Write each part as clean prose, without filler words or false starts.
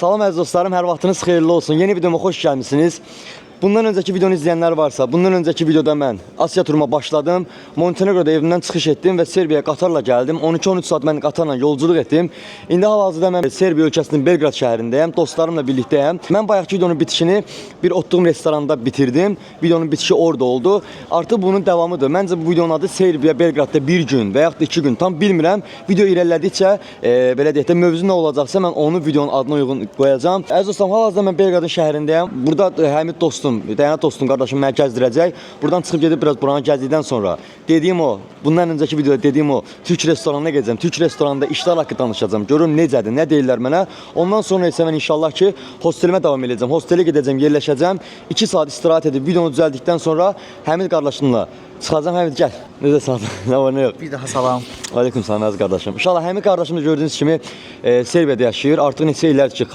Salam əziz dostlarım, hər vaxtınız xeyirli olsun. Yeni videoma xoş gəlmisiniz. Bundan öncəki videonu izləyənlər varsa, bundan öncəki videoda mən Asiya turuma başladım. Montenegroda evimdən çıxış etdim və Serbiyaya qatarla gəldim. 12-13 saat mən qatarla yolculuq etdim. İndi hal-hazırda mən Serbiya ölkəsinin Belgrad şəhərindəyəm, dostlarımla birlikdəyəm. Mən bayaqki videonun bitişini bir otduğum restoranda bitirdim. Videonun bitişi orada oldu. Artıq bunun davamıdır. Məncə bu videonun adı Serbiya Belgradda bir gün və yaxud da 2 gün, tam bilmirəm. Video irəlilədikcə, belə deyək də, mövzu nə olacaqsa mən onu videonun adına uyğun qoyacağam. Əziz dostlarım, hal-hazırda mən Belgradın şəhərindəyəm. Burada Həmid dostum, Dayanat dostum, qardaşım məni gəzdirəcək. Buradan çıxıb gedib biraz buranı gəzdikdən sonra dediyim o, bundan öncəki videoda dediyim o Türk restoranına gedəcəm. Türk restoranında işlər haqqında danışacağam. Görüm necədir, nə deyirlər mənə. Ondan sonra isə mən inşallah ki, hostelimə davam edəcəm. Hostelə gedəcəm, yerləşəcəm. 2 saat istirahət edib videonu düzəldikdən sonra Həmid qardaşımla çıxacağam. Həmid gəl. Necə sağ nə var, nə yox? Bir daha salam. Aleyküm salam əziz qardaşım. İnşallah Həmid qardaşım da gördüyünüz kimi Serbiyada yaşayır. Artıq neçə illərdir ki,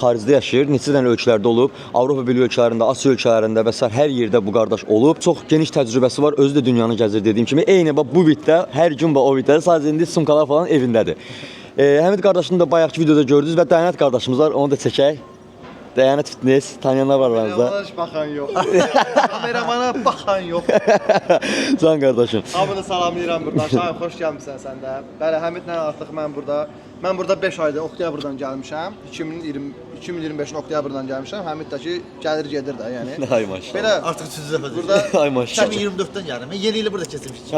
xaricdə yaşayır. Neçə dənə ölkələrdə olub. Avropa Birliyi ölkələrində, Asiya ölkələrində və s. hər yerdə bu qardaş olub. Çox geniş təcrübəsi var. Özü də dünyanı gəzir dediyim kimi. Eyni bu bitdə, hər gün o bitdə sadəcə indi sumkalar falan evindədir. Həmid qardaşını da bayaqki videoda gördünüz və Dayanat qardaşımız var. Onu da çəkək. Dayanat Fitness, tanıyanlar var aranızda. Kameramana baxan yox. Kameramana baxan yox. Can qardaşım. Hamını salamlayıram buradan. Şahin, xoş gəlmisən sən də. Bəli, Həmidlə artıq mən burada 5 ayda oktyabrdan gəlmişəm. 2025-in oktyabrdan gəlmişəm. Həmid də ki, gəlir gedir də, yəni. Ay maşallah. Belə Artıq 3-cü dəfədir. burada Ay maşallah. 2024-dən gəldim. Mən yeni ili burada keçirmişdim.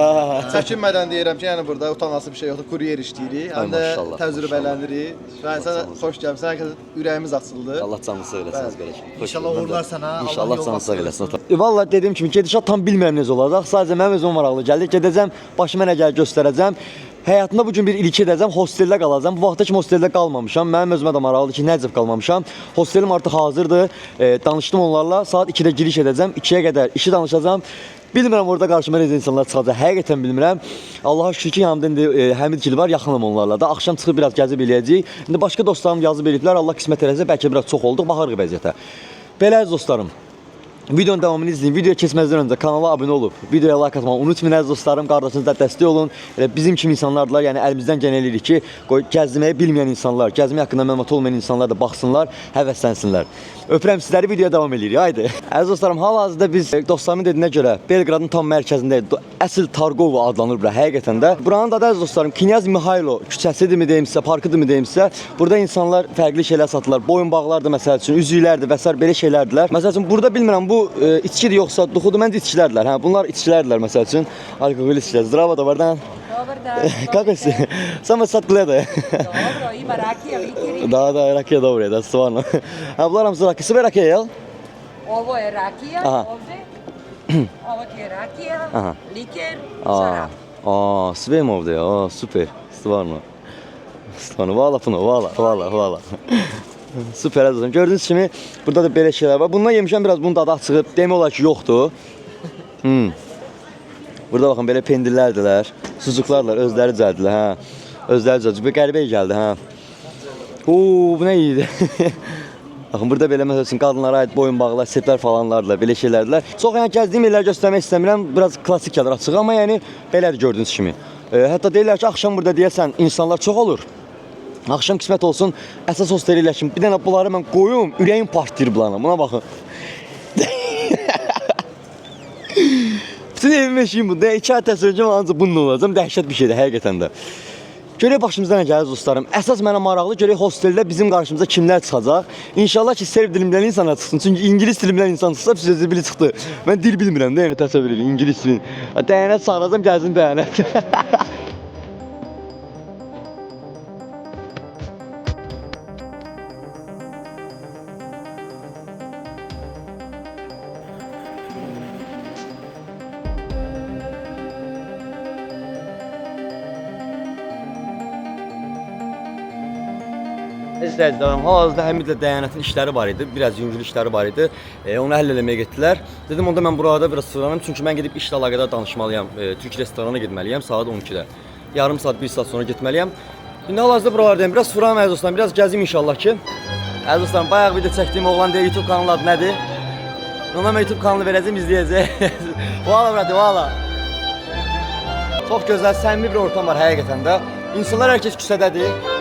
çəkinmədən deyirəm ki, yəni burada utanası bir şey yoxdur. Kuryer işləyirik. Həm də maşallah, təcrübələnirik. Və sənə xoş gəlmisən. Hər kəs ürəyimiz açıldı. Allah canını sağ eləsin qardaşım. İnşallah uğurlar sənə. İnşallah canını sağ eləsin. Vallahi dediyim kimi gedişat tam bilmirəm necə olacaq. Sadəcə mənim özüm maraqlı gəldi. Gedəcəm, başıma nə gəlir göstərəcəm. Həyatımda bu gün bir ilki edəcəm, hostellə qalacam. Bu vaxta kimi hostellə qalmamışam. Mənim özümə də maraqlıdır ki, nəcib qalmamışam. Hostelim artıq hazırdır. Danışdım onlarla. Saat 2-də giriş edəcəm. 2-yə qədər işi danışacağam. Bilmirəm orada qarşıma necə insanlar çıxacaq. Həqiqətən bilmirəm. Allaha şükür ki, yanımda indi Həmid Gil var, yaxınım onlarla da. Axşam çıxıb biraz gəzib eləyəcəyik. İndi başqa dostlarım yazıb eləyiblər. Allah qismət eləsə bəlkə biraz çox olduq, baxarıq vəziyyətə. Belə əziz dostlarım. Videonun davamını izləyin. Videoya keçməzdən öncə kanala abunə olub, videoya like atmağı unutmayın əziz dostlarım. Qardaşınızla dəstək olun. Bizim kimi insanlardılar. Yəni əlimizdən gələn eləyirik ki, gəzməyi bilməyən insanlar, gəzmək haqqında məlumat olmayan insanlar da baxsınlar, həvəslənsinlər. Öpürəm sizləri, videoya davam edirik. Haydi. Əziz dostlarım, hal-hazırda biz dostlarımın dediyinə görə Belgradın tam mərkəzindəyik. Əsl Targovo adlanır bura həqiqətən də. Buranın adı əziz dostlarım Knyaz Mihaylo küçəsidirmi deyim sizə, parkıdırmı deyim sizə. Burada insanlar fərqli şeylər satırlar. Boyun bağlardır məsəl üçün, üzüklərdir və s. belə şeylərdirlər. Məsəl üçün burada bilmirəm bu içkidir yoxsa duxudur, məncə içkilərdirlər. Hə, bunlar içkilərdirlər məsəl üçün. Alkoqol içkilər. Zdravo, dobar dan. Dobar dan. Kako si? Samo sad gledaj. Dobro, ima rakija, vikiri. Da, rakija dobro je, da, stvarno. A blaram za rakije, sve rakije, jel? Ovo je rakija, Aha. ovdje. Ovo ti je rakija, Aha. liker, Aa, šarap. sve im ovdje, super, stvarno. Stvarno, hvala puno, hvala. Süper əzizim. Gördüyünüz kimi burada da belə şeylər var. Bundan yemişəm biraz, bunun dadı çıxıb. Demək olar ki, yoxdur. Burada baxın belə pendirlərdilər, sucuklarlar, özləri düzəldilər, hə. Özləri düzəldilər. Bir qəribə gəldi, hə. Bu nə idi? Baxın burada belə məsəl üçün qadınlara aid boyun bağlar, setlər falanlardılar, belə şeylərdilər. Çox yəni gəzdiyim yerləri göstərmək istəmirəm. Biraz klassik gəlir açıq, amma yəni belədir gördüyünüz kimi. Hətta deyirlər ki, axşam burada deyəsən insanlar çox olur. Axşam qismət olsun, əsas hosteli eləşim. Bir dənə bunları mən qoyum, ürəyim partlayır bunlarla. Buna baxın. Bütün evim eşiyim bu. 2 ay təsvir edəcəm, ancaq bununla olacam. Dəhşət bir şeydir, həqiqətən də. Görək başımızda nə gəlir dostlarım. Əsas mənə maraqlı, görək hosteldə bizim qarşımıza kimlər çıxacaq. İnşallah ki, serb dilimdən insanlar çıxsın. Çünki İngilis dilimdən insan çıxsa, sözü bili çıxdı. Mən dil bilmirəm, deyil mi? Təsəvvür edin, İngilis dilin. Dəyənət sağlayacam, gəlsin dəyənət. İzləyicilərim, hal-hazırda Həmidlə Dəyanətin işləri var idi, biraz yüngül işləri var idi. Onu həll eləməyə getdilər. Dedim, onda mən burada biraz sıranım, çünki mən gedib işlə əlaqədar danışmalıyam. Türk restoranına getməliyəm saat 12-də. Yarım saat, 1 saat sonra getməliyəm. İndi hal-hazırda buralardayım, biraz sıranım əziz dostlarım, biraz gəzim inşallah ki. Əziz dostlarım, bayaq video çəkdiyim oğlan deyir, YouTube kanalı adı nədir? Ona mən YouTube kanalı verəcəm, izləyəcək. Valla brate, valla. Çox gözəl, səmimi bir ortam var həqiqətən də. İnsanlar hər kəs küçədədir.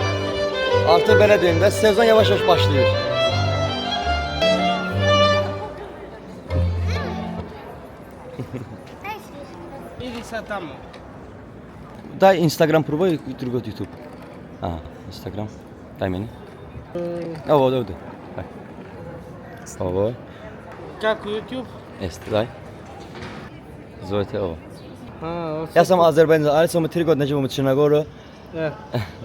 Artıq belə deyim də, sezon yavaş-yavaş başlayır. Iris там. Дай Instagram пробуй, другой YouTube. Ага, Instagram. Дай мені. Вот, вот. Дай. Ого. Как YouTube? Есть, дай. Звойте, о. А, Я сам Azərbaycan, ali som 3 год живу в Черногории.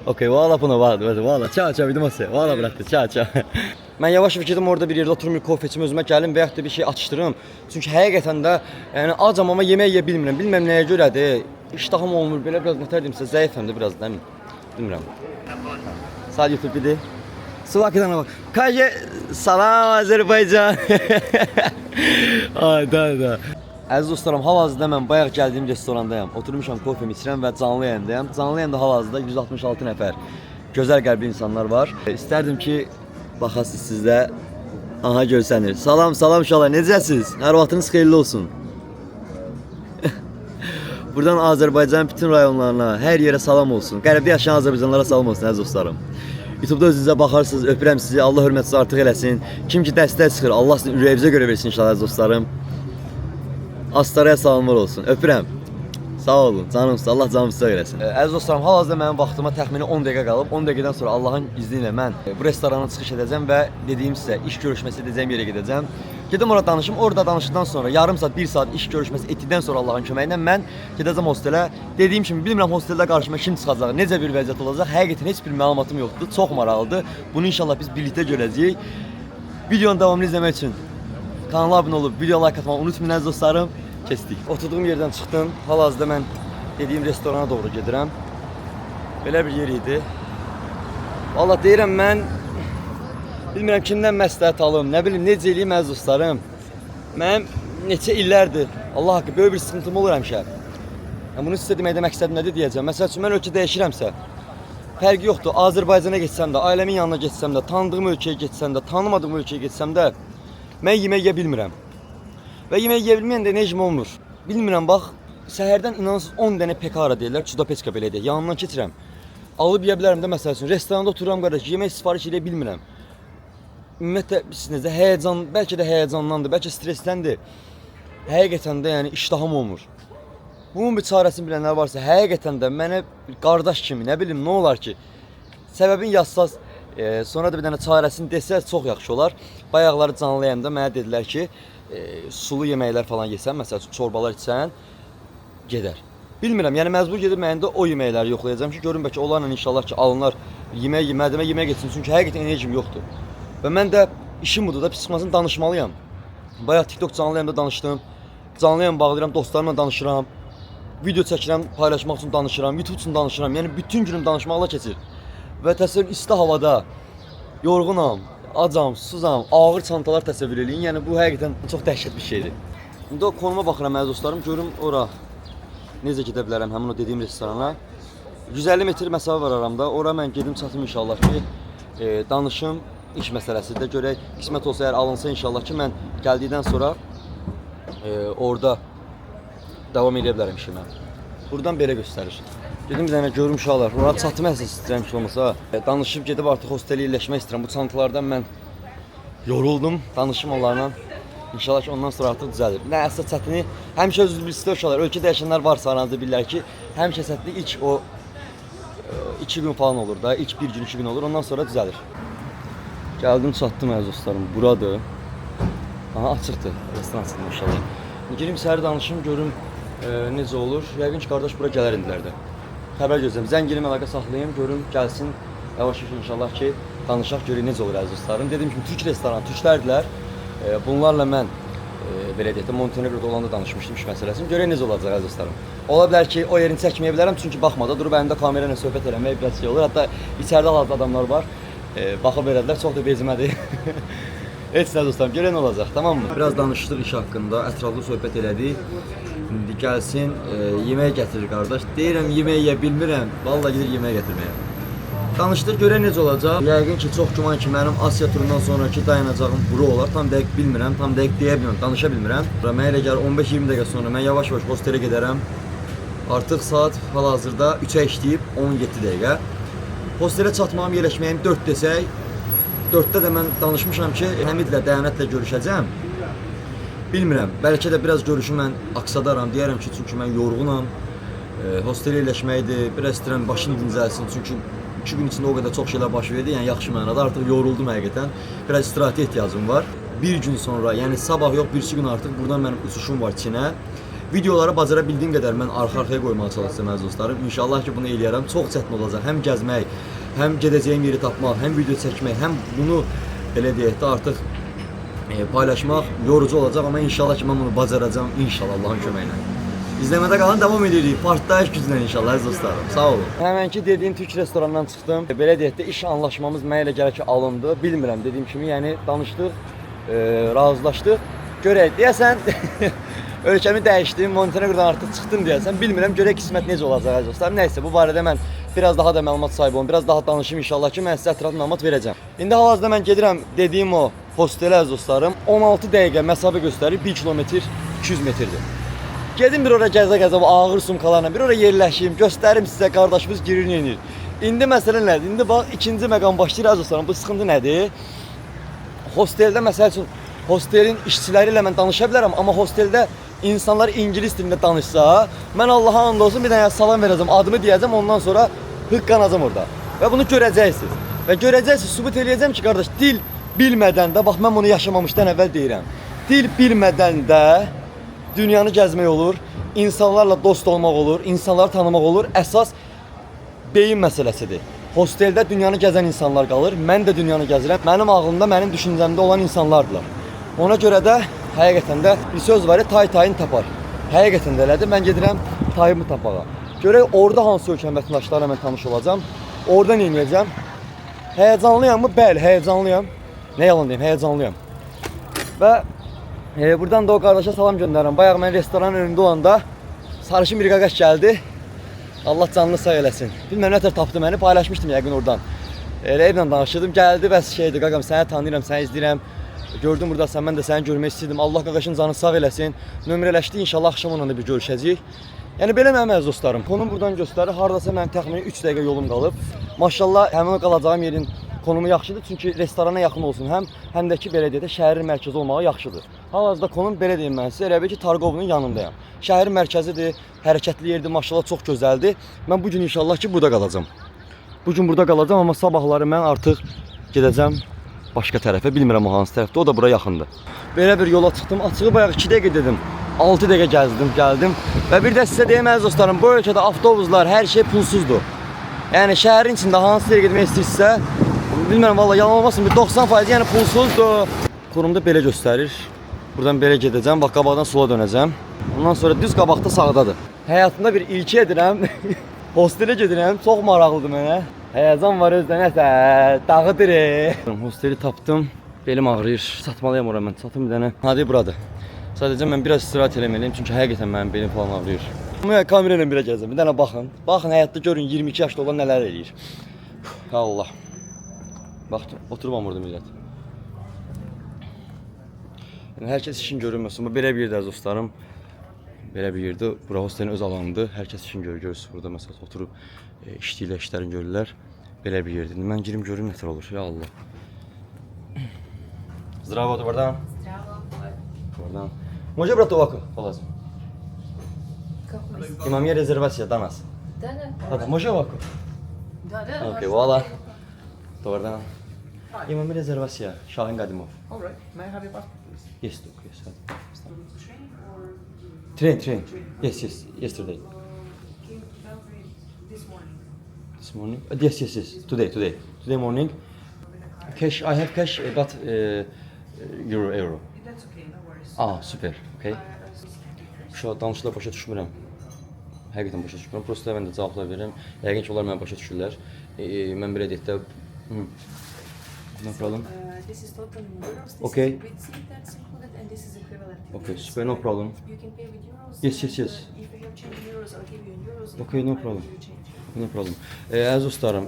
Okey, valla bunu valla. Çağ çağ vidim olsa. Valla bıraktı. Çağ çağ. Mən yavaş-yavaş gedim orada bir yerdə oturum, bir kofe içim, özümə gəlim və yaxud da bir şey atışdırım. Çünki həqiqətən də yəni acam amma yemək yeyə bilmirəm. Bilməm nəyə görədir. İştahım olmur. Belə biraz nətər deyim sizə, zəifəm də biraz da. Bilmirəm. Sağ YouTube idi. Slovakiyadan bak. Kaje salam Azərbaycan. Ay da. Əziz dostlarım, hal-hazırda mən bayaq gəldiyim restorandayam. Oturmuşam, kofemi içirəm və canlı yayındayam. Canlı yayında hal-hazırda 166 nəfər gözəl qəlbli insanlar var. İstərdim ki, baxasınız sizdə. Aha görsənir. Salam uşaqlar, necəsiniz? Hər vaxtınız xeyirli olsun. Buradan Azərbaycanın bütün rayonlarına, hər yerə salam olsun. Qərbdə yaşayan Azərbaycanlılara salam olsun əziz dostlarım. YouTube'da özünüzə baxarsınız, öpürəm sizi. Allah hörmətinizi artıq eləsin. Kim ki dəstək çıxır, Allah sizin ürəyinizə görə versin inşallah əziz dostlarım. Astaraya salamlar olsun. Öpürəm. Sağ olun. Canımsınız. Allah canınızı eləsin. Əziz dostlarım, hal-hazırda mənim vaxtıma təxmini 10 dəqiqə qalıb. 10 dəqiqədən sonra Allahın izni ilə mən bu restorana çıxış edəcəm və dediyim sizə iş görüşməsi edəcəyim yerə gedəcəm. Gedim orada danışım. Orada danışdıqdan sonra yarım saat, 1 saat iş görüşməsi etdikdən sonra Allahın köməyi ilə mən gedəcəm hostelə. Dediyim kimi bilmirəm hostelldə qarşıma kim çıxacaq, necə bir vəziyyət olacaq. Həqiqətən heç bir məlumatım yoxdur. Çox maraqlıdır. Bunu inşallah biz birlikdə görəcəyik. Videonun davamını izləmək üçün kanala abunə olub video like atmağı unutmayın əziz dostlarım. Kestik. Oturduğum yerdən çıxdım. Hal-hazırda mən dediyim restorana doğru gedirəm. Belə bir yer idi. Vallahi deyirəm mən bilmirəm kimdən məsləhət alım, nə bilim necə eləyim əziz dostlarım. Mənim neçə illərdir Allah haqqı böyük bir sıxıntım olur həmişə. Yəni bunu sizə deməkdə məqsədim nədir deyəcəm. Məsəl üçün mən ölkə dəyişirəmsə, fərqi yoxdur. Azərbaycana getsəm də, ailəmin yanına getsəm də, tanıdığım ölkəyə getsəm də, tanımadığım ölkəyə getsəm də mən yemək yeyə bilmirəm. Və yemək yeyə bilməyəndə necm olmur. Bilmirəm bax, səhərdən inanırsınız 10 dənə pekara deyirlər, çudopeçka belə deyək. Yanından keçirəm. Alıb yeyə bilərəm də məsəl üçün. Restoranda otururam qardaş, yemək sifariş edə bilmirəm. Ümumiyyətlə sizin həyəcan, bəlkə də həyəcandandır, bəlkə stressdəndir. Həqiqətən də yəni iştahım olmur. Bunun bir çarəsini bilənlər varsa, həqiqətən də mənə bir qardaş kimi, nə bilim, nə olar ki, səbəbin yazsaz, sonra da bir dənə çarəsini desəz çox yaxşı olar. Bayaqları canlı yayında mənə dedilər ki, sulu yeməklər falan yesən, məsəl üçün çorbalar içsən, gedər. Bilmirəm, yəni məcbur gedib mən də o yeməkləri yoxlayacağam ki, görün bəlkə onlarla inşallah ki, alınlar yemək getsin, çünki həqiqətən enerjim yoxdur. Və mən də işim budur da, pis çıxmasın danışmalıyam. Bayaq TikTok canlı yayında danışdım, canlı yayını bağlayıram, dostlarımla danışıram, video çəkirəm, paylaşmaq üçün danışıram, YouTube üçün danışıram, yəni bütün günüm danışmaqla keçir. Və təsəvvür isti havada, yorğunam, acam, susam, ağır çantalar təsəvvür eləyin. Yəni bu həqiqətən çox dəhşət bir şeydir. İndi o konuma baxıram əziz dostlarım, görüm ora necə gedə bilərəm həmin o dediyim restorana. 150 metr məsafə var aramda. Ora mən gedim çatım inşallah ki, danışım iş məsələsində görək. Qismət olsa əgər alınsa inşallah ki, mən gəldikdən sonra orada davam edə bilərəm işimə. Buradan belə göstərir. Gedim bir dənə görüm uşaqlar. Ora çatım əsas istəyirəm ki olmasa. Danışıb gedib artıq hostelə yerləşmək istəyirəm. Bu çantalardan mən yoruldum. Danışım onlarla. İnşallah ki ondan sonra artıq düzəlir. Nə əsas çətini həmişə özünüz bilirsiniz uşaqlar. Ölkə dəyişənlər varsa aranızda bilirlər ki, həmişə çətini ilk o 2 gün falan olur da. İlk 1 gün, 2 gün olur. Ondan sonra düzəlir. Gəldim, çatdım əziz dostlarım. Buradır. Aha, açıqdır. Restoran açıldı inşallah. Girim səhər danışım, görüm necə olur. Yəqin ki, qardaş bura gələr indilərdə. Xəbər gözləyirəm. Zəng girim, əlaqə saxlayım, görüm, gəlsin. Yavaş-yavaş inşallah ki, danışaq, görək necə olur əziz dostlarım. Dediyim kimi, türk restoranı, türklərdilər. Bunlarla mən belə deyək də Montenegroda olanda danışmışdım iş məsələsini. Görək necə olacaq əziz dostlarım. Ola bilər ki, o yerini çəkməyə bilərəm, çünki baxmada durub əlimdə kamera ilə söhbət eləmək biraz şey olur. Hətta içəridə hal-hazırda adamlar var. Baxıb verədilər, çox da bezmədi. Heç nə dostlarım, görək nə olacaq, tamam mı? Biraz danışdıq iş haqqında, ətraflı söhbət elədik. İndi gəlsin, yemək gətirir qardaş. Deyirəm, yemək yeyə bilmirəm, vallahi gedir yemək gətirməyə. Danışdıq, görək necə olacaq. Yəqin ki, çox güman ki, mənim Asiya turundan sonraki dayanacağım bura olar. Tam dəqiq bilmirəm, tam dəqiq deyə bilmirəm, danışa bilmirəm. Mənə elə gəlir 15-20 dəqiqə sonra mən yavaş-yavaş hostelə gedərəm. Artıq saat hal-hazırda 3-ə işləyib 17 dəqiqə. Hostelə çatmağım, yerləşməyim 4 desək, 4-də də mən danışmışam ki, Həmidlə, Dəyanətlə görüşəcəm. Bilmirəm, bəlkə də biraz görüşü mən aksadaram, deyərəm ki, çünki mən yorğunam. Hostelə yerləşməkdir, biraz istəyirəm başım dincəlsin, çünki 2 gün içində o qədər çox şeylər baş verdi, yəni yaxşı mənada artıq yoruldum həqiqətən. Biraz istirahətə ehtiyacım var. Bir gün sonra, yəni sabah yox, birisi gün artıq buradan mənim uçuşum var Çinə. Videoları bacara bildiyim qədər mən arxa-arxaya qoymağa çalışacağım əziz dostlarım. İnşallah ki, bunu eləyərəm. Çox çətin olacaq. Həm gəzmək, həm gedəcəyim yeri tapmaq, həm video çəkmək, həm bunu belə deyək də artıq paylaşmaq yorucu olacaq, amma inşallah ki, mən bunu bacaracağam. İnşallah Allahın köməyi ilə. İzləmədə qalan davam edirik. Partlayış güclə inşallah əziz dostlarım. Sağ olun. Həmənki dediyim türk restorandan çıxdım. Belə deyək də iş anlaşmamız mənə elə gəlir ki, alındı. Bilmirəm, dediyim kimi, yəni danışdıq, razılaşdıq. Görək, deyəsən ölkəmi dəyişdim, Montenegrodan artıq çıxdım deyəsən. Bilmirəm, görək qismət necə olacaq əziz dostlarım. Nəysə, bu barədə mən biraz daha da məlumat sahibi olum, biraz daha danışım inşallah ki, mən sizə ətraflı məlumat verəcəm. İndi hal-hazırda mən gedirəm dediyim o hostelə əziz dostlarım. 16 dəqiqə məsafə göstərir, 1 kilometr 200 metrdir. Gedim bir ora gəzə-gəzə ağır sumkalarla, bir ora yerləşim, göstərim sizə qardaşımız girir, yenir. İndi məsələ nədir? İndi bax, ikinci məqam başlayır əziz dostlarım. Bu sıxıntı nədir? Hosteldə məsəl üçün, hostelin işçiləri ilə mən danışa bilərəm, amma hosteldə insanlar ingilis dilində danışsa, mən Allaha and olsun bir dənə salam verəcəm, adımı deyəcəm, ondan sonra hıqqanacam orada. Və bunu görəcəksiniz. Və görəcəksiniz, sübut eləyəcəm ki, qardaş, dil bilmədən də, bax mən bunu yaşamamışdan əvvəl deyirəm. Dil bilmədən də dünyanı gəzmək olur, insanlarla dost olmaq olur, insanları tanımaq olur. Əsas beyin məsələsidir. Hosteldə dünyanı gəzən insanlar qalır, mən də dünyanı gəzirəm. Mənim ağlımda, mənim düşüncəmdə olan insanlardılar. Ona görə də həqiqətən də bir söz var ya, tay tayını tapar. Həqiqətən də elədir, mən gedirəm tayımı tapağa. Görək orada hansı ölkənin vətəndaşlarıyla mən tanış olacam, orada nə edəcəm? Həyəcanlıyam mı? Bəli, həyəcanlıyam. Nə yalan deyim, həyəcanlıyam. Və buradan da o qardaşa salam göndərirəm. Bayaq mən restoranın önündə olanda sarışın bir qaqaş gəldi. Allah canını sağ eləsin. Bilməm nətər tapdı məni, paylaşmışdım yəqin oradan. Elə evlə danışırdım, gəldi və şeydi, qaqam səni tanıyıram, səni izləyirəm. Gördüm buradasan, mən də səni görmək istəyirdim. Allah qaqaşın canını sağ eləsin. Nömrələşdi, inşallah axşam onunla bir görüşəcəyik. Yəni belə mənim əziz dostlarım. Konum buradan göstərir. Hardasa mənim təxminən 3 dəqiqə yolum qalıb. Maşallah həmin o qalacağım yerin konumu yaxşıdır, çünki restorana yaxın olsun. Həm də ki belə deyək də şəhərin mərkəzi olmağı yaxşıdır. Hal-hazırda konum belə deyim mən sizə, elə bil ki Targovunun yanındayam. Şəhərin mərkəzidir, hərəkətli yerdir, maşallah çox gözəldir. Mən bu gün inşallah ki burada qalacağam. Bu gün burada qalacağam, amma sabahları mən artıq gedəcəm başqa tərəfə, bilmirəm o hansı tərəfdə, o da bura yaxındır. Belə bir yola çıxdım, açığı bayaq 2 dəqiqə dedim, 6 dəqiqə gəldim və bir də sizə deyim əziz dostlarım, bu ölkədə avtobuslar, hər şey pulsuzdur. Yəni şəhərin içində hansı yerə getmək istəyirsə, bilmirəm valla yalan olmasın, bir 90% yəni pulsuzdur. Konumda belə göstərir. Buradan belə gedəcəm, bax qabaqdan sola dönəcəm. Ondan sonra düz qabaqda sağdadır. Həyatımda bir ilki edirəm, hostelə gedirəm, çox maraqlıdır mənə. Həyəcan var özdə nəsə, dağıdır. Hosteli tapdım, belim ağrıyır, satmalıyam ora mən, satım bir dənə. Hadi buradır. Sadəcə mən biraz istirahət eləməliyim, çünki həqiqətən mənim belim falan ağrıyır. Kamera ilə belə gəzəm, bir dənə baxın. Baxın həyatda görün 22 yaşlı olan nələr eləyir. Allah. Bax, oturmam orada millət. Yəni, hər kəs işin görünməsin. Bu belə bir yerdə əziz dostlarım. Belə bir yerdə, bura hostelin öz alanıdır. Hər kəs işin görürsün. Burada məsələn oturub işləyirlər, işlərini görürlər. Belə bir yerdir. Mən girim görüm nətər olur. Ya Allah. Zdravo, добрый день. Zdravo. Może brać oko, полазим. Какой? Imam є резервація до нас. Да. Може oko? Да. Okey, valla. Добрый день. Imam є резервація. Şahin Qadimov. All right. May I have your passport, please? Yes, train. Yes, yesterday. This morning? Yes. Today morning. Cash, I have cash, but euro. That's okay, no worries. Süper. Okay. Şu an danışıqlar başa düşmürəm. Həqiqətən başa düşmürəm. Prosta mən də cavablar verirəm. Yəqin ki, onlar mənə başa düşürlər. Mən belə deyək də... No problem. This is total in euros. This Okay. is with seat that's included, and this is equivalent. in Okay, euros. super, no problem. You can pay with euros. Yes. If you have change in euros, I'll give you in euros. If Okay, not, no I will problem. give you change. No problem. Əziz dostlarım,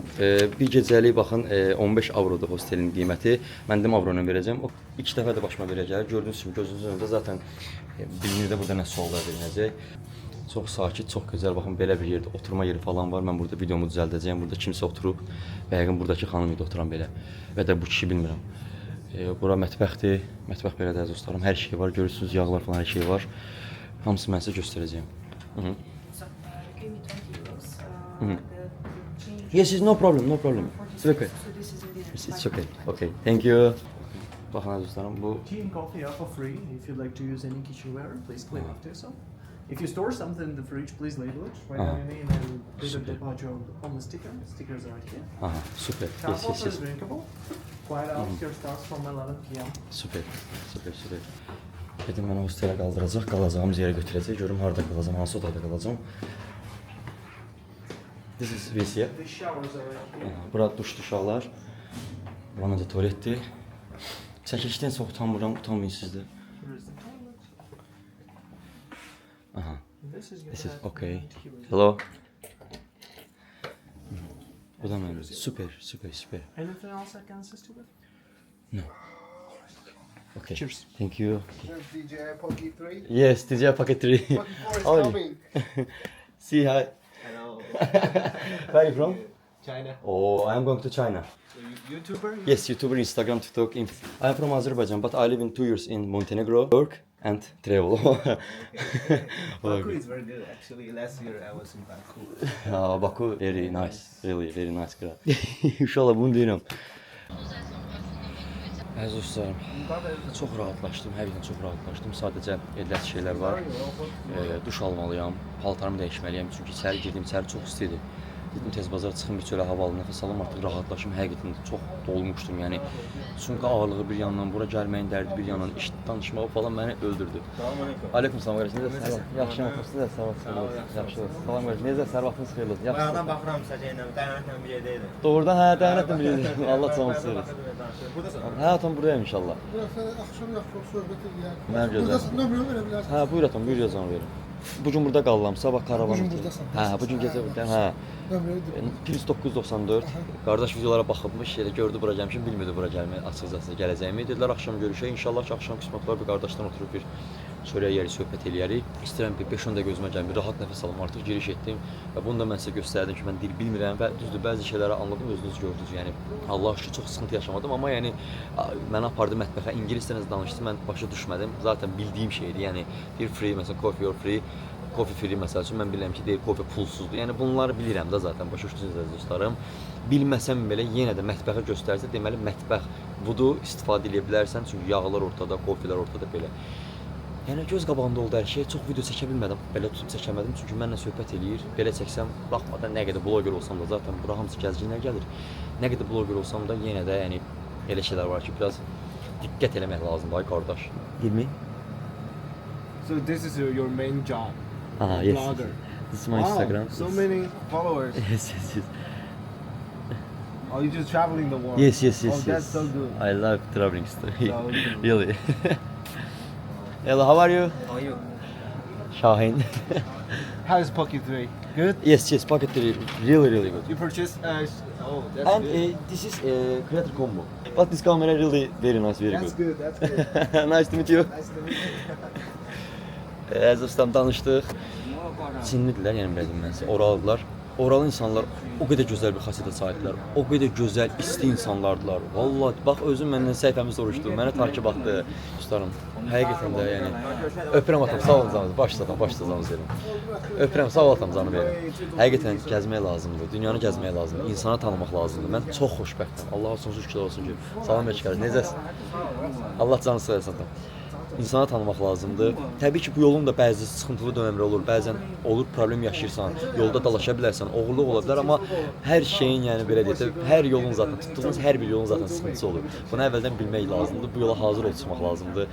bir gecəlik baxın 15 avrodur hostelin qiyməti. Mən də avro ilə verəcəm. O 2 dəfə də başıma belə gəlir. Gördüyünüz kimi gözünüzün önündə zaten bilinir də burada nə suallar veriləcək. Çox sakit, çox gözəl. Baxın belə bir yerdə oturma yeri falan var. Mən burada videomu düzəldəcəyəm. Burada kimsə oturub. Və yəqin buradakı xanım idi oturan belə. Və də bu kişi bilmirəm. Bura mətbəxdir. Mətbəx belədir əziz dostlarım. Hər şey var. Görürsünüz yağlar falan hər şey var. Hamısını mən sizə göstərəcəyim. So, you gave me 20 euros. The change Yes, no problem, no problem. It's okay. So this is your dinner. It's okay. Okay. Thank you. Baxın əziz dostlarım, bu Tea and coffee are for free. If you'd like to use any kitchenware, please claim after yourself. If you store something in the fridge, please label it. Write down your name and date of departure on the sticker. Stickers are right here. aha, super. Tap Yes, yes, water is yes. drinkable. Quiet after starts from 11 p.m. Super. Super, super. Dedim mənə hostelə qaldıracaq, qalacağımız yerə götürəcək. Görüm harda qalacağam, hansı otaqda qalacağam. This is WC. The showers are right here. Bura duş uşaqlar. Buranın da tualetdir. Çəkilişdən çox utanmıram, utanmayın siz də. Here is the toilet. Aha. This is your This is bathroom. okay. Here is- Hello. Bu da mənim. Super, super, super. Anything else I can assist you with? Okay. Cheers. Thank you. DJ Poki 3. Yes, DJ Pocket 3. Poki 4 is How are you? coming. See, hi. Hello. Where are you from? China. Oh, I am going to China. So YouTuber? Yes, YouTuber, Instagram, TikTok. I am from Azerbaijan, but I live in 2 years in Montenegro. Work and travel. Baku is very good. Actually, last year I was in Baku. Baku, very nice. Really, very nice. İnşallah bunu deyirəm. Əziz dostlarım, çox rahatlaşdım, həqiqətən çox rahatlaşdım. Sadəcə ediləcək şeylər var. Duş almalıyam, paltarımı dəyişməliyəm çünki içəri girdim, içəri çox isti idi. Dedim tez bazar çıxım, bir çölə hava alım, nəfəs alım, artıq rahatlaşım. Həqiqətən də çox dolmuşdum, yəni. Çünki ağırlığı bir yandan, bura gəlməyin dərdi bir yandan, iş danışmağı falan məni öldürdü. Aleyküm salam qardaş, necəsiniz? Yaxşı yaxşı, sağ olun. Yaxşı. Salam qardaş, necə sərvatınız xeyirli olsun? Yaxşı. Bayağıdan baxıram səcəylə, dəyənəklə bir yerdəydim. Doğrudan hə, dəyanətlə bilirəm. Allah canınızı versin. Buradasın. Hə, atam buradayım inşallah. Burası akşam yaxşı söhbət edir. Mənim gözəl. Buradasın, nömrə verə bilərsən. Hə, buyur atam, buyur yazanı verin. Bu gün burada qalıram, sabah karavan. Bu gün burdasan. Hə, bu gün gecə buradayım. Hə. Nömrəyi de. Prius 994. Qardaş videolara baxıbmış, elə gördü bura gəlmişəm, bilmirdi bura gəlməyi, açıqcası gələcəyimi. Dedilər axşam görüşək. İnşallah ki, axşam qismət var, bir qardaşdan oturub bir çörək yeri, söhbət eləyərik. İstəyirəm bir 5-10 dəqiqə gözümə gəlmir, bir rahat nəfəs alım. Artıq giriş etdim və bunu da mən sizə göstərdim ki, mən dil bilmirəm və düzdür, bəzi şeyləri anladım, özünüz gördünüz. Yəni Allah şükür çox sıxıntı yaşamadım, amma yəni mənə apardı mətbəxə, ingilis dilində danışdı, mən başa düşmədim. Zaten bildiyim şeydir. Yəni bir free, məsələn, coffee or free. Coffee free məsəl üçün mən bilirəm ki, deyir kofe pulsuzdur. Yəni bunları bilirəm də zaten, başa düşdünüz əziz dostlarım. Bilməsəm belə yenə də mətbəxə göstərsə, deməli mətbəx budur, istifadə edə bilərsən. Çünki yağlar ortada, kofelər ortada belə. Yəni göz qabağında oldu hər şey. Çox video çəkə bilmədim. Belə tutub çəkəmədim çünki mənlə söhbət eləyir. Belə çəksəm, baxmadan nə qədər bloger olsam da zaten bura hamısı gəzginlər gəlir. Nə qədər bloger olsam da yenə də yəni elə şeylər var ki, biraz diqqət eləmək lazımdır ay qardaş. Bilmi? So this is your main job. Ah, yes. Blogger. This is my Instagram. So many followers. Yes, yes, yes. Are you just traveling the world? Yes, yes, yes. Oh, that's yes. so good. I love traveling story. So good. Really. Hello, how are you? How are you? Shahin. How is Pocket 3? Good? Yes, yes, pocket three, really, really good. You purchased oh, that's And good. this is creator combo. But this camera really very nice, very That's good. good, that's good. Nice to meet you. Nice to meet you. Əziz dostlarım, danışdıq. Çinlidirlər, yəni belə deyim mən sizə, oraldılar. Oral insanlar o qədər gözəl bir xasiyyətə sahiblər, o qədər gözəl, isti insanlardılar. Vallahi, bax özüm məndən səhifəmi soruşdu, mənə takib atdı. Dostlarım, həqiqətən də yəni öpürəm atam, sağ olun canım, başlayacağım verin. Öpürəm, sağ ol atam canım verin. Həqiqətən gəzmək lazımdır, dünyanı gəzmək lazımdır, insanı tanımaq lazımdır. Mən çox xoşbəxtəm. Allah sonsuz şükür olsun ki, salam verin, necəsiz? Allah canı sağ olsun atam. İnsanı tanımaq lazımdır. Təbii ki, bu yolun da bəzi sıxıntılı dönəmləri olur. Bəzən olur, problem yaşayırsan, yolda dalaşa bilərsən, oğurluq ola bilər, amma hər şeyin, yəni belə deyək də, hər yolun zaten tutduğunuz hər bir yolun zaten sıxıntısı olur. Bunu əvvəldən bilmək lazımdır. Bu yola hazır olub çıxmaq lazımdır.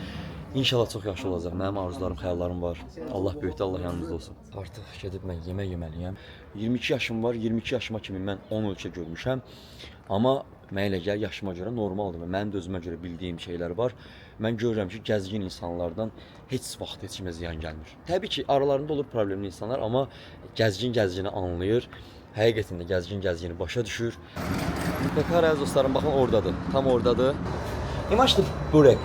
İnşallah çox yaxşı olacaq. Mənim arzularım, xəyallarım var. Allah böyükdür, Allah yanımızda olsun. Artıq gedib mən yemək yeməliyəm. 22 yaşım var. 22 yaşıma kimi mən 10 ölkə görmüşəm. Amma mənə elə gəlir, yaşıma görə normaldır. Mənim də özümə görə bildiyim şeylər var. Mən görürəm ki, gəzgin insanlardan heç vaxt heç kimə ziyan gəlmir. Təbii ki, aralarında olur problemli insanlar, amma gəzgin gəzgini anlayır. Həqiqətən də gəzgin gəzgini başa düşür. Pekar əziz dostlarım, baxın oradadır. Tam oradadır. İmaçlı burek.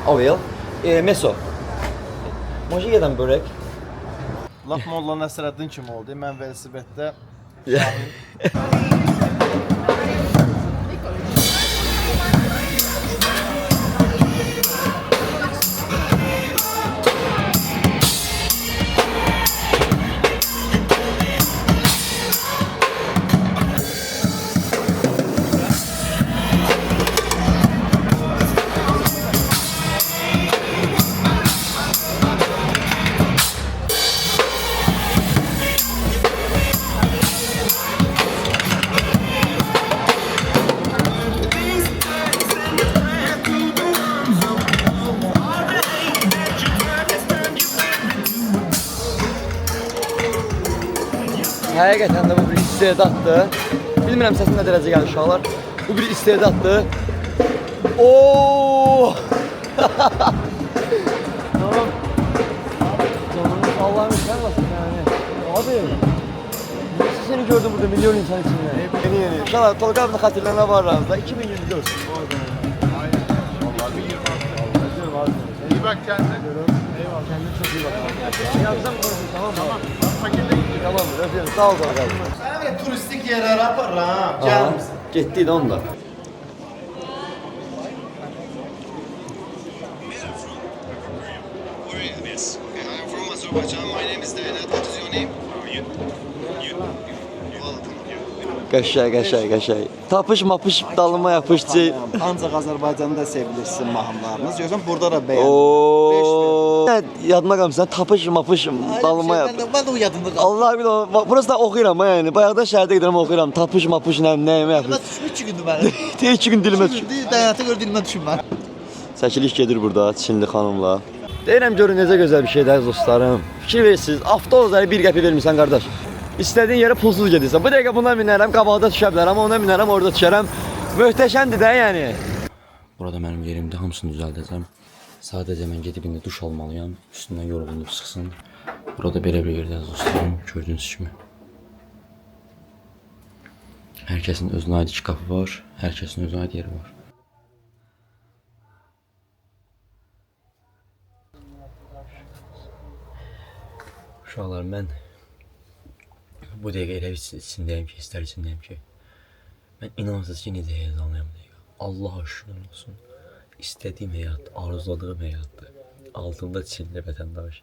Ovel. Meso. Mojiyedən börək. Lap Molla Nəsrəddin kimi oldu. Mən velosipeddə Həqiqətən də bu bir istedaddır. Bilmirəm səsim nə dərəcə gəlir uşaqlar. Bu bir istedaddır. Ooo! Tamam. Canımız Allah'ın işler basın yani. Abi. Nasıl seni gördüm burada milyon insan içinde? Yeni. Uşaqlar, Tolga abinin xatirlərinə var aramızda. 2024. İyi bak kendine. Eyvallah. Kendine çok iyi bak. Yanımıza mı konuşun tamam mı? Tamam. Tamamdır, öpüyorum. Sağ ol Tolga abi. Sənə belə turistik yerlərə aparıram. Gəl misin? Getdi də onda. Yes. Okay, I am from Azerbaijan. My name is Dayanat. What is your name? You. Qəşəng. Tapış mapış dalıma yapışçı. Ancaq Azərbaycanda sevilirsin mahnılarınız. Görürsən burada da bəyəndim. Ooo. Yadıma qalmışsan tapış mapış dalıma yap. Ben de o yadımda qaldım. Allah bilir. Burası da oxuyuram yəni. Bayaqda şəhərdə gedirəm oxuyuram. Tapış mapış nəyimə yapır. Düşmüş 2 gündür mənim. Deyir 2 gün dilimə düşür. Dayanata görə dilimə düşmür. Çəkiliş gedir burada Çinli xanımla. Deyirəm görün necə gözəl bir şeydir dostlarım. Fikir verirsiniz. Avtobuslara 1 qəpik vermirsən qardaş. İstədiyin yerə pulsuz gedirsən. Bu dəqiqə buna minərəm, qabaqda düşə bilərəm, ona minərəm, orada düşərəm. Möhtəşəmdir də yəni. Burada mənim yerimdə hamısını düzəldəcəm. Sadəcə mən gedib indi duş almalıyam. Üstündən yorğunluq çıxsın. Burada belə bir yerdə dostlarım, gördüyünüz kimi. Hər kəsin özünə aid şkafı var, hər kəsin özünə aid yeri var. Uşaqlar, mən bu dəqiqə elə içindəyim ki, istər içindəyim ki, mən inansız ki, necə heyecanlıyam dəqiqə. Allaha şükürlər olsun. İstədiyim həyat, arzuladığım həyatdır. Altımda Çinli vətəndaş.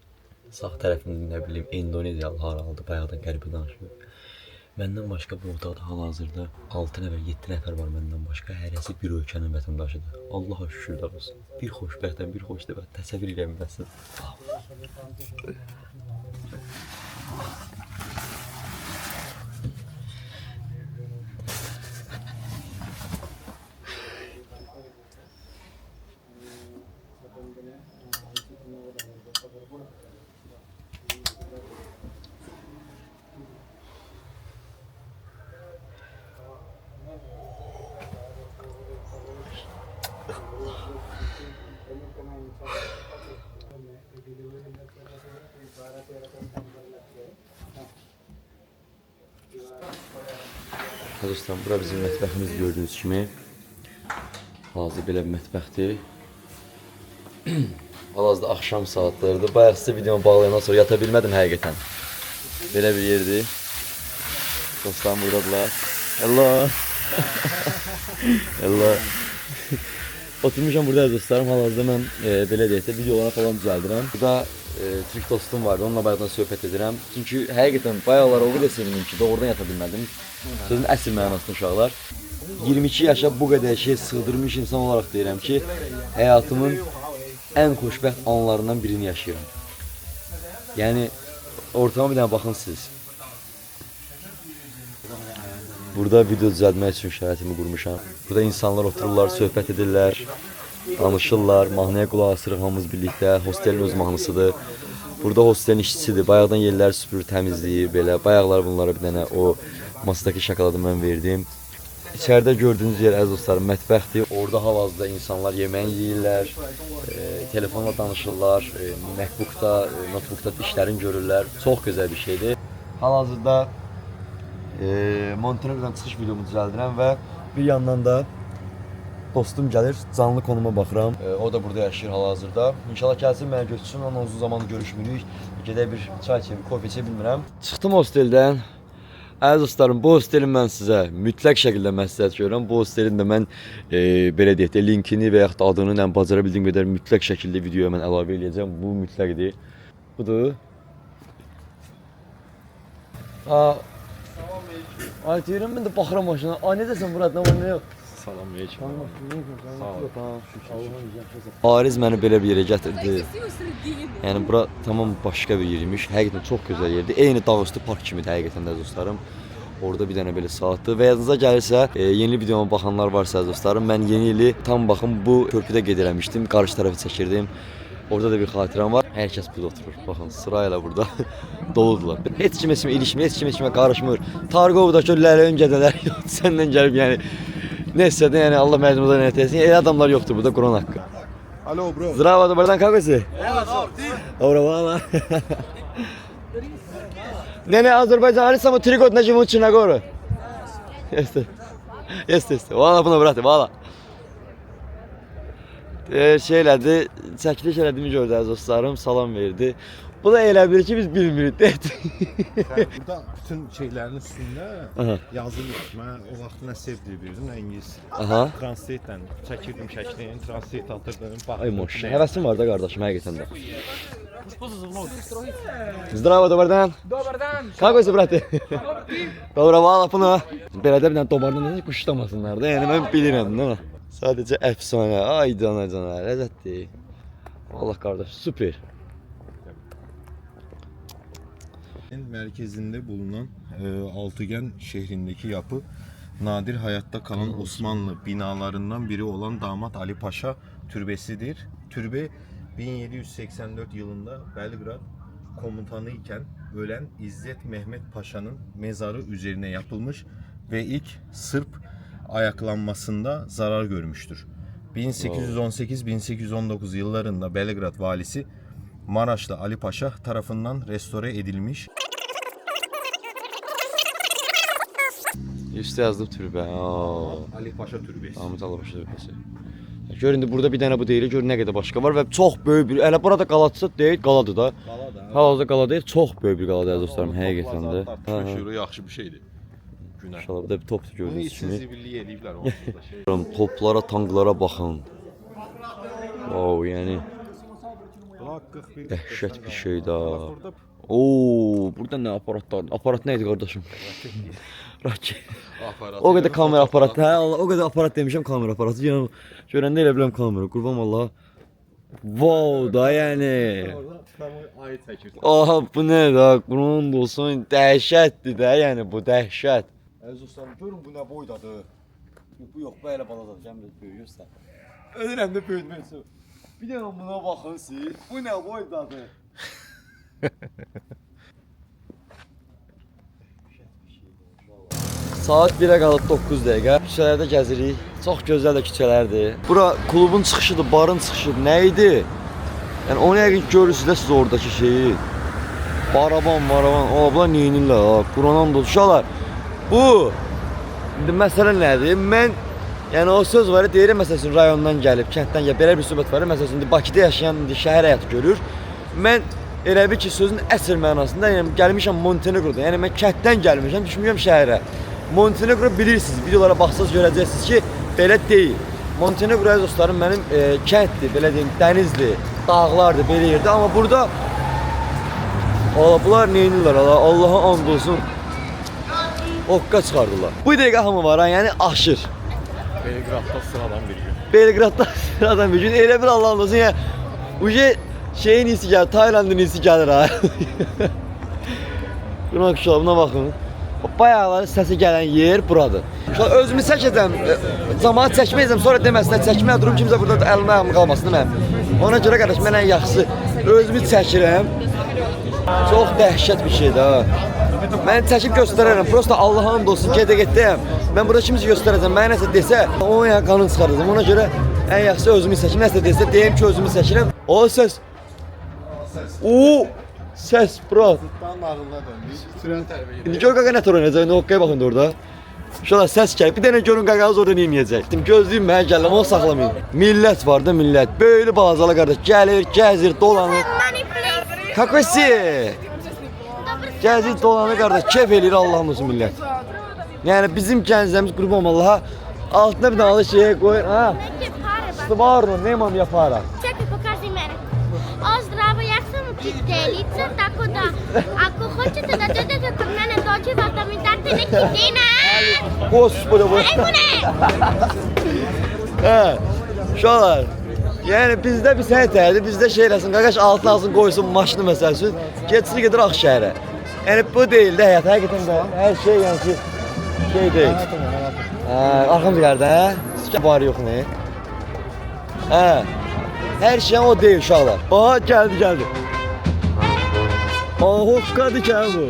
Sağ tərəfimdə nə bilim, Indoneziyalı haraldı, bayaqdan qərbi danışıyor. Məndən başqa bu otaqda hal-hazırda 6 nəfər, 7 nəfər var məndən başqa. Hərəsi bir ölkənin vətəndaşıdır. Allaha şükürlər olsun. Bir xoşbəxtdən, bir xoşbəxt təsəvvür edə bilməzsiniz. Dostlar, bura bizim mətbəximiz gördüyünüz kimi. Hal-hazırda belə bir mətbəxdir. Hal-hazırda axşam saatlarıdır. Bayaq sizə videomu bağlayandan sonra yata bilmədim həqiqətən. Belə bir yerdir. Dostlarım buradadılar. Hello. Hello. Oturmuşam burada dostlarım. Hal-hazırda mən belə deyək də videolara falan düzəldirəm. Burada Türk dostum vardı. Onunla bayaqdan söhbət edirəm. Çünki həqiqətən bayaqlar o qədər sevindim ki, doğrudan yata bilmədim. Sözün əsl mənasında uşaqlar. 22 yaşa bu qədər şey sığdırmış insan olaraq deyirəm ki, həyatımın ən xoşbəxt anlarından birini yaşayıram. Yəni, ortama bir dənə baxın siz. Burada video düzəltmək üçün şəraitimi qurmuşam. Burada insanlar otururlar, söhbət edirlər, danışırlar, mahnıya qulaq asırıq hamımız birlikdə. Hostelin öz mahnısıdır. Burada hostelin işçisidir, bayaqdan yerlər süpürür, təmizləyir, belə. Bayaqlar bunlara bir dənə o masadakı şokoladı mən verdim. İçəridə gördüyünüz yer əziz dostlarım mətbəxdir. Orada hal-hazırda insanlar yeməyi yeyirlər, telefonla danışırlar, MacBookda, notebookda işlərini görürlər. Çox gözəl bir şeydir. Hal-hazırda Montenegro'dan çıxış videomu düzəldirəm və bir yandan da dostum gəlir, canlı konuma baxıram. O da burada yaşayır hal-hazırda. İnşallah gəlsin mənə götürsün, onunla uzun zamandır görüşmürük. Gedək bir çay içək, bir kofe içə bilmirəm. Çıxdım hosteldən. Əziz dostlarım, bu hosteli mən sizə mütləq şəkildə məsləhət görürəm. Bu hostelin də mən belə deyək də linkini və yaxud da adını nə bacara bildiyim qədər mütləq şəkildə videoya mən əlavə edəcəm. Bu mütləqdir. Budur. Ay deyirəm, mən də baxıram maşına. Ay necəsən Murad, nə var, nə yox? Salam aleyküm. Ariz məni belə bir yerə gətirdi. Yəni bura tamam başqa bir yermiş. Həqiqətən çox gözəl yerdir. Eyni dağüstü park kimidir həqiqətən də dostlarım. Orada bir dənə belə saatdır. Və yadınıza gəlirsə, yeni videoma baxanlar varsa dostlarım, mən yeni ili tam baxın bu körpüdə qeyd eləmişdim. Qarşı tərəfi çəkirdim. Orada da bir xatirəm var. Hər kəs burada oturur. Baxın, sırayla burada doludular. Heç kim heç kimə ilişmir, heç kim heç kimə qarışmır. Targovdakı lələyin gədələr yox, səndən gəlib yəni. Neyse de yani Allah mecburiyetten niyet etsin. El adamlar yoktu burada Kur'an hakkı. Alo bro. Zdravo, dobar dan, kako si? Dobro, hvala. Ne, Azerbaycan, ali samo 3 godine živim u Crna Goru. Jeste. Hvala puno, brate, hvala. Şeylerdi, çəkiliş elədiyimi gördü əziz dostlarım, salam verdi. Bu da elə bilir ki, biz bilmirik. Burada bütün şeylərin üstündə yazılır. Mən o vaxt nə sevdiyi bilirdim, nə ingilis. Translate-lə çəkirdim şəklini, translate atırdım. Ay maşallah, həvəsim var da qardaşım, həqiqətən də. Zdravo, dobar dan. Dobar dan. Kako si, brate? Dobro, hvala puno. Belə də bir dənə dobardan necə quşlamasınlar da, yəni mən bilirəm, değil mi? Sadəcə əfsanə, ay cana, ləzzətdir. Allah qardaş, süper. Merkezinde bulunan Altıgen şehrindeki yapı nadir hayatta kalan Osmanlı binalarından biri olan Damat Ali Paşa Türbesidir. Türbe 1784 yılında Belgrad komutanı iken ölen İzzet Mehmet Paşa'nın mezarı üzerine yapılmış ve ilk Sırp ayaklanmasında zarar görmüştür. 1818-1819 yıllarında Belgrad valisi Maraşlı Ali Paşa tarafından restore edilmiş. Üstə yazılıb türbə. Ali Paşa Türbesi. Ahmet Ali Paşa türbəsi. Görün indi burada bir dənə bu deyilir, görün nə qədər başqa var və çox böyük bir, elə burada qaladsa deyil, qaladır da. Hal-hazırda qala deyil, çox böyük bir qaladır əziz dostlarım, həqiqətən də. Yaxşı bir şeydir. Günah. İnşallah burada bir topdur gördüyünüz kimi. Zibillik ediblər onsuz da şey. Toplara, tanklara baxın. Wow, yəni dəhşət bir şey də. Oo, burada nə aparatlar? Aparat nə idi qardaşım? Raket. O qədər kamera aparatı. Hə, Allah, o qədər aparat demişəm, kamera aparatı. Yəni görəndə elə biləm kamera. Qurban Allaha. Wow da yəni. Aha, bu nə də? Qurban olsun, dəhşətdir də, yəni bu dəhşət. Əziz dostlarım, görün bu nə boydadır. Bu yox, bu elə balacadır. Gəl bir böyüyürsə. Ölürəm də böyütmək. Bir dənə buna baxın siz. Bu nə boydadır? Saat 1-ə qalıb 9 dəqiqə. Küçələrdə gəzirik. Çox gözəl də küçələrdir. Bura klubun çıxışıdır, barın çıxışıdır. Nə idi? Yəni onu yəqin görürsünüz də siz oradakı şeyi. Baraban. Bunlar neynirlər ha? Quranan da uşaqlar. Bu indi məsələ nədir? Mən yəni o söz var, deyirəm məsələn rayondan gəlib, kənddən gəlib, belə bir söhbət var. Məsələn indi Bakıda yaşayan indi şəhər həyatı görür. Mən elə bir ki sözün əsl mənasında yəni gəlmişəm Montenegroda. Yəni mən kənddən gəlmişəm, düşmüşəm şəhərə. Montenegro bilirsiniz, videolara baxsaz görəcəksiniz ki, belə deyil. Montenegro əziz dostlarım mənim kənddir, belə deyim, dənizdir, dağlardır, belə yerdir. Amma burada bunlar neynirlər Allaha and olsun. Okka çıxardılar. Bu dəqiqə hamı var ha, yəni aşır. Belgradda sıradan bir gün. Belgradda sıradan bir gün. Elə bir Allah'ın olsun ya. Bu şeyin iyisi gəlir, Tayland'ın iyisi gəlir ha. Buna kuşlar, buna baxın. Bayaqları səsi gələn yer buradır. Özümü çəkəcəm, zamanı çəkməyəcəm, sonra deməsinlər çəkməyə durum kimsə burada əlimə ayağımı qalmasın mən. Ona görə qardaş, mən ən yaxşısı özümü çəkirəm. Çox dəhşət bir şeydir ha. Mən çəkib göstərərəm, prosta Allah'a and olsun, gedə-getdəyəm. Mən burada kimsə göstərəcəm, mənə nəsə desə, onun yəni qanın çıxaracam. Ona görə ən yaxşısı özümü çəkim, nəsə desə, deyim ki, özümü çəkirəm. O səs. Səs, bro. Sırtdan nağılına döndük. Tren tərbiyə. İndi gör qaqa nə tər oynayacaq, indi Hokkaya baxın da orada. Şurada səs gəlir. Bir dənə görün qaqağız orada neyniyəcək. Gözləyim mən gələm, onu saxlamayın. Millət var da millət. Böylü balacalı qardaş gəlir, gəzir, dolanır. Kakosi. Gəzir, dolanır qardaş, keyf eləyir Allah'ın olsun millət. Yəni bizim gənclərimiz qurban Allaha altına bir dənə şey qoyur. Ha. Stvarno, nemam ja para. Čekaj, pokaži mene. O, zdravo, ja sam učiteljica, tako da ako hoćete da dođete kod mene, dođi vas da mi date neki dinar. Gospode bu. Ajmo ne! Hə. Uşaqlar. Yəni bizdə bir sənət bizdə şey eləsin, qaqaş altına alsın, qoysun maşını məsəl üçün, getsin gedir Ağşəhərə. Yəni bu deyil də həyat, həqiqətən də hər şey yəni ki şey deyil. Hə, arxamca gəldi, hə? Sizə var yox nə? Hə. Hər şey o deyil uşaqlar. Aha, gəldi. Hoşqadı gəl bu.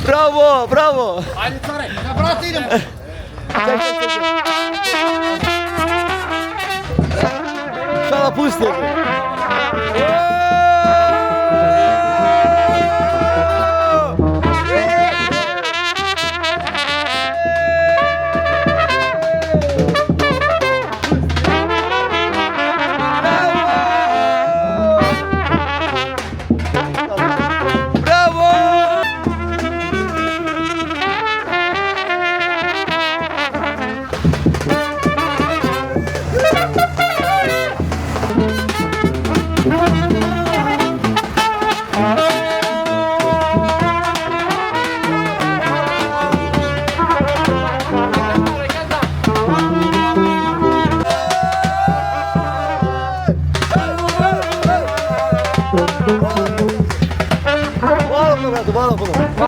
Bravo. Ali Tarek, ya bırak değilim. Çək. Uşaqlar pul istəyir.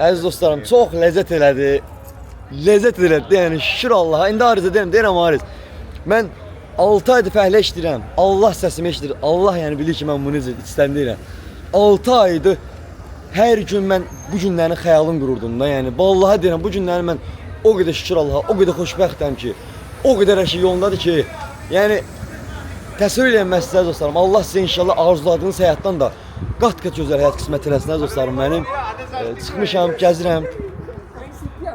Əziz dostlarım, çox ləzzət elədi. Yəni şükür Allaha. İndi arız deyirəm arız. Mən 6 aydır fəhlə işləyirəm. Allah səsimi eşidir. Allah yəni bilir ki, mən bunu istəyirəm. 6 aydır hər gün mən bu günlərin xəyalını qururdum da. Yəni vallahi deyirəm, bu günləri mən o qədər şükür Allaha, o qədər xoşbəxtəm ki, o qədər hər şey yolundadır ki, yəni təsəvvür edin sizə dostlarım. Allah sizə inşallah arzuladığınız həyatdan da qat-qat gözəl həyat qismət eləsin dostlarım mənim. Çıxmışam, gəzirəm.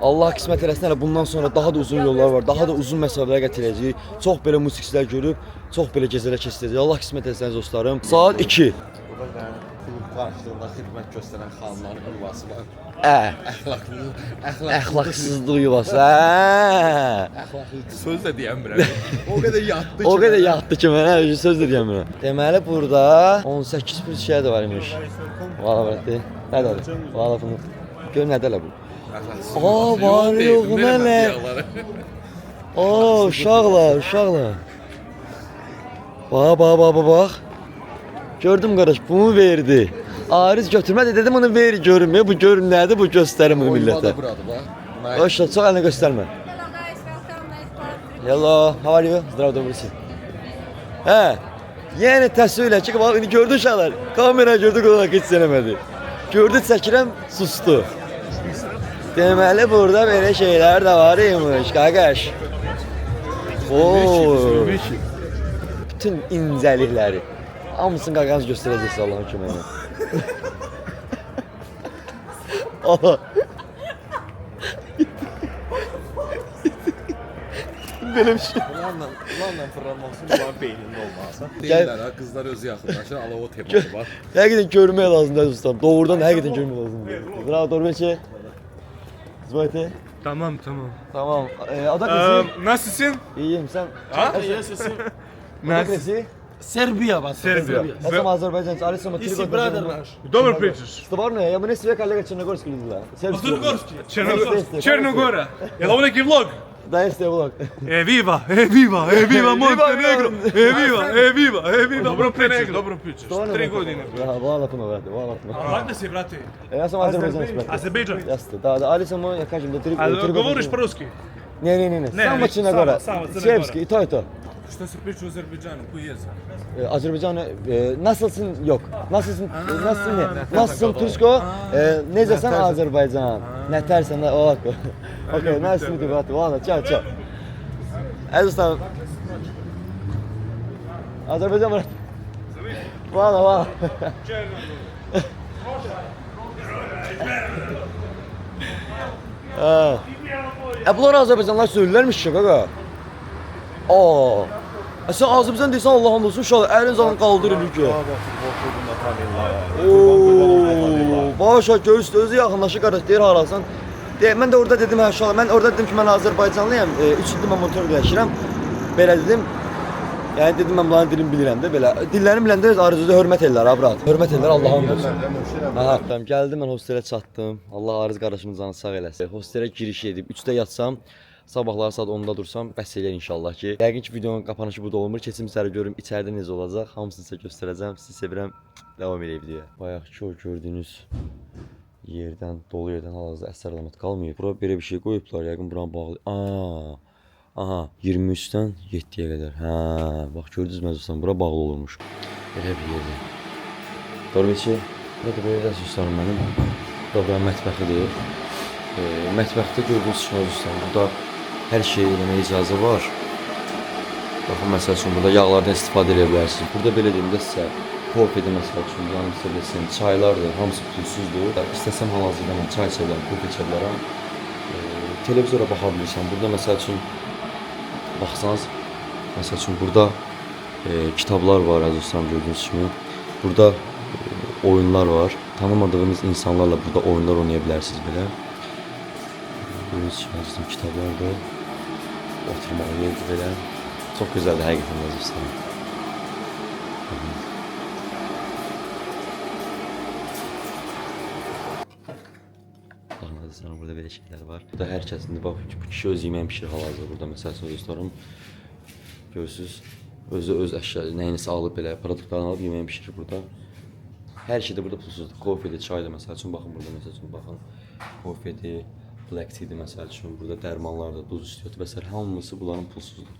Allah qismət eləsin, hələ bundan sonra daha da uzun yollar var, daha da uzun məsafələrə gətirəcəyik. Çox belə musiqilər görüb, çox belə gecələr keçirəcəyik. Allah qismət eləsin dostlarım. Saat 2. Burada klub qarşılığında xidmət göstərən xanımların yuvası var. Əxlaqsızlıq yuvası. Söz də deyəmirəm. O qədər yatdı ki. O qədər yatdı ki, mənə söz də deyəmirəm. Deməli burada 18 plus şey də var imiş. Valla bəli. Nədir? Valla bunu. Gör nədələ bu? Aa, var yox, nələ? Aa, uşaqlar. Bax. Gördüm qardaş, bunu verdi. Ariz götürmədi, dedim onu ver görüm. Bu görüm nədir, bu göstərim bunu millətə. Hoş, çox əlini göstərmə. Hello, how are you? Zdravo, dobrosi. Hə, yəni təsvir elə ki, indi gördün uşaqlar, kamera gördü, qolaq heç sənəmədi. Gördü, çəkirəm, sustu. Deməli, burada belə şeylər də var imiş, qaqaş. Ooo. Bütün incəlikləri. Hamısını qaqanız göstərəcəksə Allahın köməyinə. Allah. Belə bir şey. Ulanla fırlanması bunların beynində olmasa. Deyirlər ha, qızlar özü yaxınlaşır, alov temalı var. Həqiqətən görmək lazımdır dostum. Doğrudan həqiqətən görmək lazımdır. Bravo, Dorbeçi. Zvayte. Tamam. Tamam. Adı nesi? Nasılsın? İyiyim, sen? Ha? Adı nesi? Serbiya. Я сам азербайджанец, Алиса Матригова. Добро pričaš. Stvarno je, ja mu ne sve kolega Črnogorski izgleda. Črnogora. Jel ovo neki vlog? Da, jeste vlog. Viva, Montenegro. Viva. Dobro pričaš. 3 godine. Da, hvala puno, brate, hvala puno. Odakle si, brate? Ja sam Azerbajdžanac, brate. Azerbejdžan. Jeste, da, Alisa mu, ja kažem da 3 Ali govoriš po-ruski? Ne, samo Črnogora. Srpski, i to je to. Šta se priča o Azerbejdžanu? Koji jezik? Azerbaycan nasılsın yok. Nasılsın ne? Nasılsın Türkçe? Ne desen Azerbaycan. Ne tersen de o. Okey, nice to meet you, brother. Valla, ciao. Aziz dostlarım. Azerbaycan bırak. Valla. Bunlar Azərbaycanlılar söylürlərmiş ki, qaqa. Sən Azərbaycan deyirsən Allah hamd olsun, uşaq əlin zalın qaldırır ki. Başa göz özü yaxınlaşır qardaş deyir harasan. Mən də orada dedim uşaq, mən orada dedim ki mən Azərbaycanlıyam, 3 ildir mən motor dəyişirəm. Belə dedim. Yəni dedim mən bunların dilini bilirəm də belə. Dillərini biləndə öz arzuda hörmət edirlər, abrat. Hörmət edirlər Allahın olsun. Aha, gəldim mən hostelə çatdım. Allah Arız qardaşımın canı sağ eləsin. Hostelə giriş edib 3-də yatsam, sabahları saat 10-da dursam bəs eləyər inşallah ki. Yəqin ki videonun qapanışı burada olmur. Keçim içəri görüm içəridə necə olacaq. Hamısını sizə göstərəcəm. Sizi sevirəm. Davam edək videoya. Bayaqki o gördüyünüz yerdən, dolu yerdən hal-hazırda əsər əlamət qalmayıb. Bura belə bir şey qoyublar. Yəqin buranı bağlı. Aha, 23-dən 7-yə qədər. Hə, bax gördünüz məzəsən, bura bağlı olurmuş. Belə bir yerdir. Görməkçi, burada belə rəsuslarım mənim. Burada mətbəxidir. Mətbəxdə gördüyünüz kimi rəsuslarım. Burada hər şey eləməyə icazə var. Baxın, məsəl üçün, burada yağlardan istifadə edə bilərsiniz. Burada belə deyim də sizə, kofe-də məsəl üçün, yanımızda bilsin, çaylardır, hamısı pulsuzdur. İstəsəm hal-hazırda mən çay içə bilərəm, kofe içə bilərəm. Televizora baxa bilirsən. Burada məsəl üçün, baxsanız, məsəl üçün burada kitablar var, əzizlərim gördüyünüz kimi. Burada oyunlar var. Tanımadığınız insanlarla burada oyunlar oynaya bilərsiniz belə. Gördüyünüz kimi əzizlərim kitablardır. Oturmağa yerdir belə. Çox gözəldir həqiqətən əzizlərim. Burada belə şeylər var. Burada hər kəsin bax bu kişi öz yeməyi bişirir hal-hazırda burada məsəl üçün dostlarım. Görürsüz, özü öz əşya nəyinsə alıb belə produktlarını alıb yeməyi bişirir burada. Hər şey də burada pulsuzdur. Kofedir, çaydır məsəl üçün baxın burada məsəl üçün baxın. Kofedir, black tea'dir məsəl üçün burada dərmanlardır, duz üstüdür və s. hamısı bunların pulsuzdur.